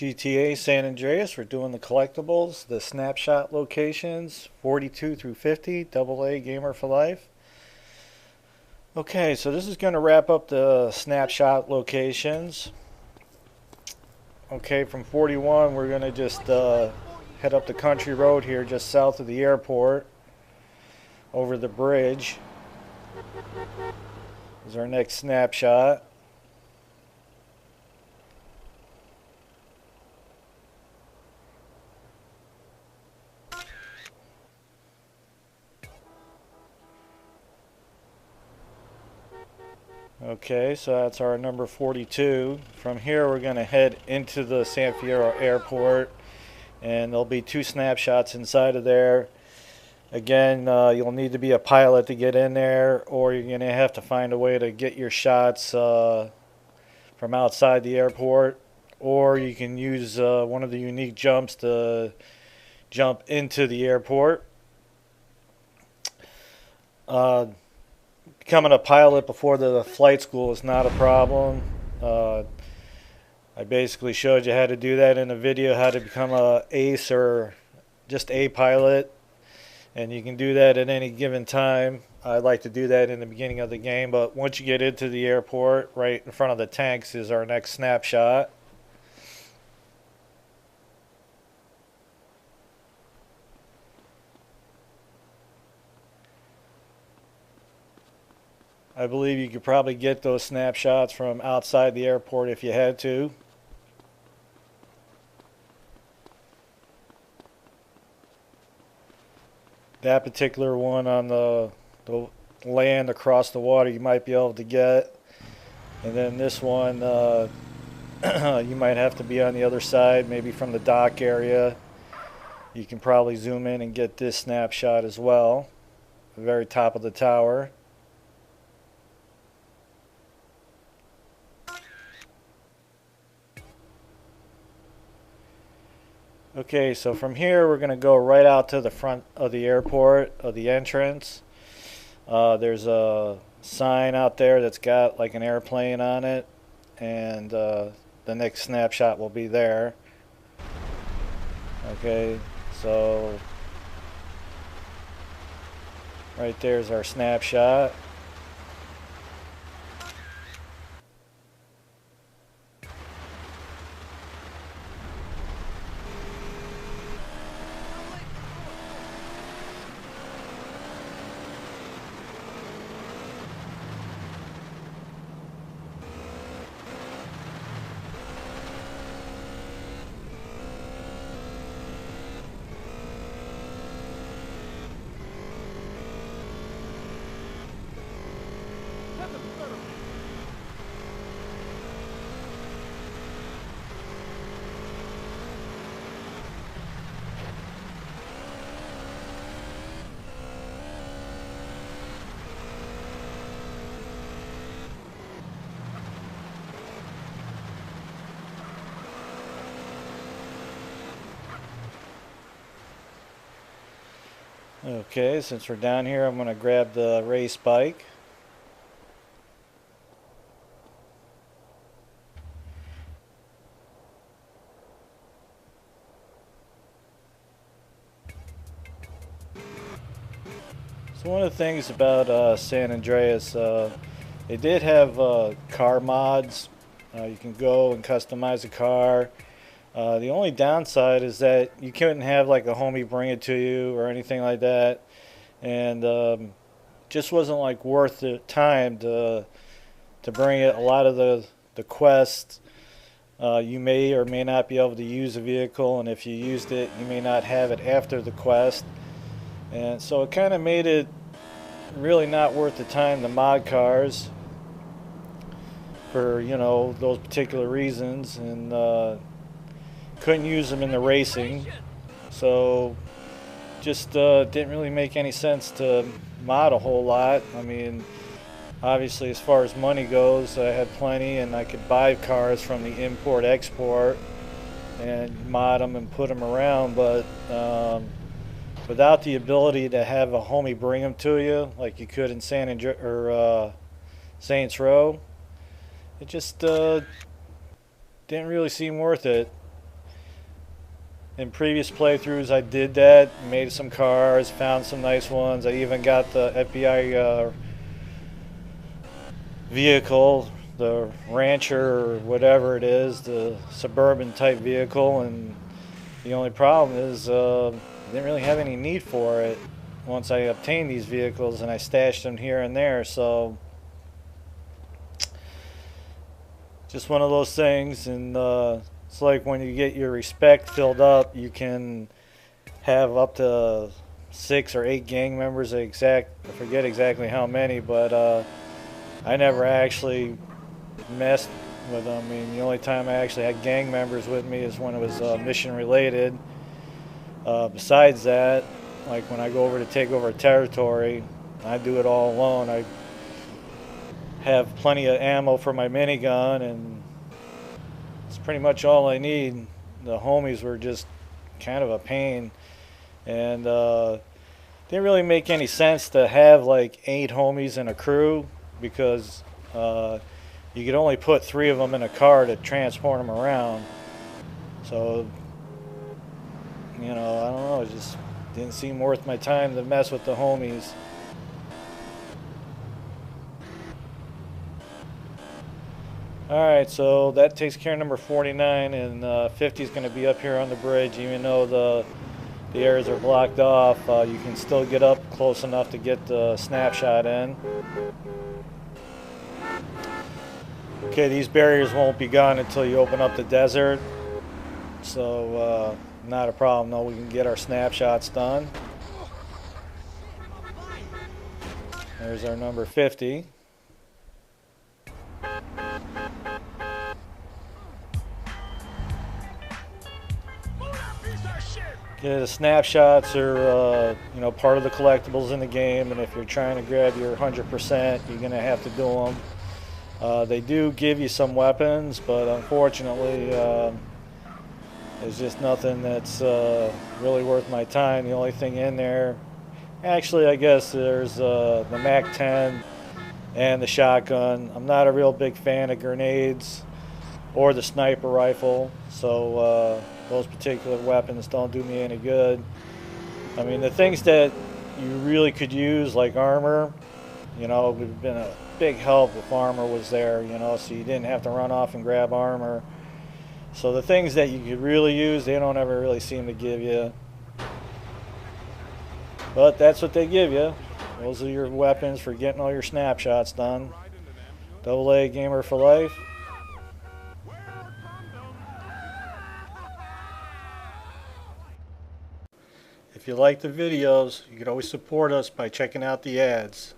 GTA San Andreas. We're doing the collectibles, the snapshot locations, 42 through 50, AA gamer for life. Okay, so this is going to wrap up the snapshot locations. Okay, from 41, we're going to just head up the country road here just south of the airport, over the bridge. This is our next snapshot. Okay, so that's our number 42. From here we're going to head into the San Fierro airport, and there'll be two snapshots inside of there. Again, you'll need to be a pilot to get in there, or you're going to have to find a way to get your shots from outside the airport, or you can use one of the unique jumps to jump into the airport. Becoming a pilot before the flight school is not a problem. I basically showed you how to do that in a video, how to become a ace or just a pilot, and you can do that at any given time. I like to do that in the beginning of the game, but once you get into the airport, right in front of the tanks is our next snapshot. I believe you could probably get those snapshots from outside the airport if you had to. That particular one on the land across the water you might be able to get. And then this one you might have to be on the other side, maybe from the dock area. You can probably zoom in and get this snapshot as well. The very top of the tower. Okay, so from here we're going to go right out to the front of the airport, of the entrance. There's a sign out there that's got like an airplane on it, and the next snapshot will be there. Okay, so right there's our snapshot. Okay, since we're down here, I'm going to grab the race bike. So one of the things about San Andreas, they did have car mods. You can go and customize a car. The only downside is that you couldn't have like a homie bring it to you or anything like that, and just wasn't like worth the time to bring it. A lot of the quests, you may or may not be able to use a vehicle, and if you used it, you may not have it after the quest, and so it kind of made it really not worth the time to mod cars for, you know, those particular reasons, and couldn't use them in the racing, so just didn't really make any sense to mod a whole lot. I mean, obviously as far as money goes, I had plenty, and I could buy cars from the import-export and mod them and put them around, but without the ability to have a homie bring them to you like you could in Saints Row, it just didn't really seem worth it. In previous playthroughs, I did that, made some cars, found some nice ones. I even got the FBI vehicle, the Rancher or whatever it is, the suburban type vehicle, and the only problem is I didn't really have any need for it once I obtained these vehicles, and I stashed them here and there. So just one of those things. And it's like when you get your respect filled up, you can have up to 6 or 8 gang members. I forget exactly how many, but I never actually messed with them. I mean, the only time I actually had gang members with me is when it was mission related. Besides that, like when I go over to take over a territory, I do it all alone. I have plenty of ammo for my minigun, and it's pretty much all I need. The homies were just kind of a pain, and didn't really make any sense to have like 8 homies in a crew, because you could only put 3 of them in a car to transport them around. So, I don't know, it just didn't seem worth my time to mess with the homies. Alright, so that takes care of number 49, and 50 is going to be up here on the bridge. Even though the areas are blocked off, you can still get up close enough to get the snapshot in. Okay, these barriers won't be gone until you open up the desert, so not a problem though. We can get our snapshots done. There's our number 50. Yeah, the snapshots are, part of the collectibles in the game, and if you're trying to grab your 100%, you're going to have to do them. They do give you some weapons, but unfortunately, there's just nothing that's really worth my time. The only thing in there, actually, I guess there's the MAC-10 and the shotgun. I'm not a real big fan of grenades or the sniper rifle, so those particular weapons don't do me any good. I mean, the things that you really could use, like armor, would have been a big help if armor was there, so you didn't have to run off and grab armor. So the things that you could really use, they don't ever really seem to give you. But that's what they give you. Those are your weapons for getting all your snapshots done. AA Gamer for life. If you like the videos, you can always support us by checking out the ads.